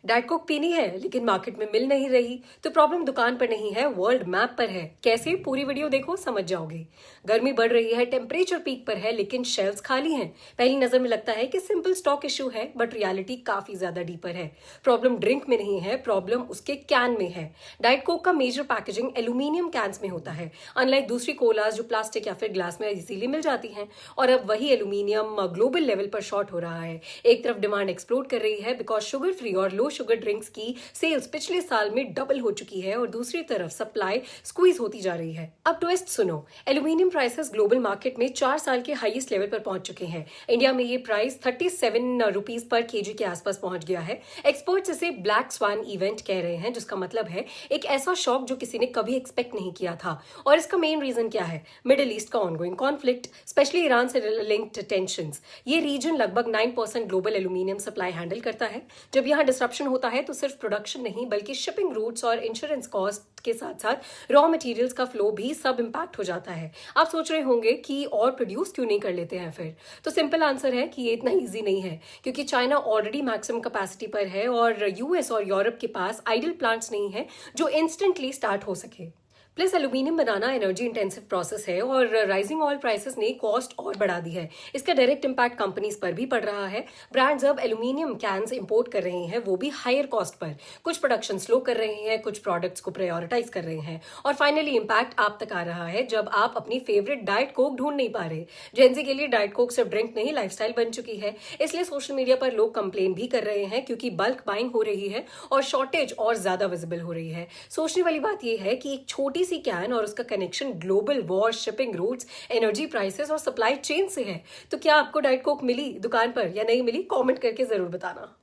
Diet Coke पीनी है लेकिन मार्केट में मिल नहीं रही तो प्रॉब्लम दुकान पर नहीं है, वर्ल्ड मैप पर है। कैसे? पूरी वीडियो देखो, समझ जाओगे। गर्मी बढ़ रही है, टेम्परेचर पीक पर है, लेकिन शेल्फ्स खाली हैं। पहली नजर में लगता है कि सिंपल स्टॉक इशू है, बट रियलिटी काफी ज्यादा डीपर है। प्रॉब्लम ड्रिंक में नहीं है, प्रॉब्लम उसके कैन में है। डाइट कोक का मेजर पैकेजिंग एल्यूमिनियम कैंस में होता है, अनलाइक दूसरी कोलास जो प्लास्टिक या फिर ग्लास में इजीली मिल जाती हैं। और अब वही एल्यूमिनियम ग्लोबल लेवल पर शॉर्ट हो रहा है। एक तरफ डिमांड एक्सप्लोड कर रही है बिकॉज शुगर फ्री और लो शुगर ड्रिंक्स की सेल्स पिछले साल में डबल हो चुकी है, और दूसरी तरफ सप्लाई स्क्वीज होती जा रही है। अब ट्विस्ट सुनो, एल्यूमिनियम प्राइसेस ग्लोबल मार्केट में 4 साल के हाईएस्ट लेवल पर पहुंच चुके हैं। इंडिया में ये प्राइस 37 रुपीज पर केजी के आसपास पहुंच गया है। एक्सपर्ट्स इसे ब्लैक स्वान इवेंट कह रहे हैं, जिसका मतलब है एक ऐसा शॉक जो किसी ने कभी एक्सपेक्ट नहीं किया था। और इसका मेन रीजन क्या है? मिडिल ईस्ट का ऑनगोइंग कॉन्फ्लिक्ट, स्पेशली ईरान से लिंक्ड टेंशंस। ये रीजन लगभग 9% ग्लोबल एल्यूमिनियम सप्लाई हैंडल करता है। जब यहाँ डिसरप्शन होता है तो सिर्फ प्रोडक्शन नहीं बल्कि शिपिंग रूट्स और इंश्योरेंस कॉस्ट के साथ साथ रॉ मटेरियल्स का फ्लो भी सब इंपैक्ट हो जाता है। आप सोच रहे होंगे कि और प्रोड्यूस क्यों नहीं कर लेते हैं फिर? तो सिंपल आंसर है कि ये इतना ईजी नहीं है, क्योंकि चाइना ऑलरेडी मैक्सिमम कैपेसिटी पर है और यूएस और यूरोप के पास आइडल प्लांट्स नहीं है जो इंस्टेंटली स्टार्ट हो सके। प्लस एल्यूमिनियम बनाना एनर्जी इंटेंसिव प्रोसेस है और राइजिंग ऑयल प्राइसेस ने कॉस्ट और बढ़ा दी है। इसका डायरेक्ट इंपैक्ट कंपनीज पर भी पड़ रहा है। ब्रांड्स अब एल्यूमिनियम कैन्स इंपोर्ट कर रहे हैं, वो भी हायर कॉस्ट पर। कुछ प्रोडक्शन स्लो कर रहे हैं, कुछ प्रोडक्ट्स को प्रायोरिटाइज कर रहे हैं, और फाइनली इंपैक्ट आप तक आ रहा है जब आप अपनी फेवरेट डाइट कोक ढूंढ नहीं पा रहे। जेंजी के लिए डाइट कोक सिर्फ ड्रिंक नहीं, लाइफस्टाइल बन चुकी है। इसलिए सोशल मीडिया पर लोग कंप्लेन भी कर रहे हैं, क्योंकि बल्क बाइंग हो रही है और शॉर्टेज और ज्यादा विजिबल हो रही है। सोचने वाली बात यह है कि एक छोटी सी कैन और उसका connection global war, shipping routes, energy prices और सप्लाई चेन से है। तो क्या आपको डाइट कोक मिली दुकान पर या नहीं मिली? कमेंट करके जरूर बताना।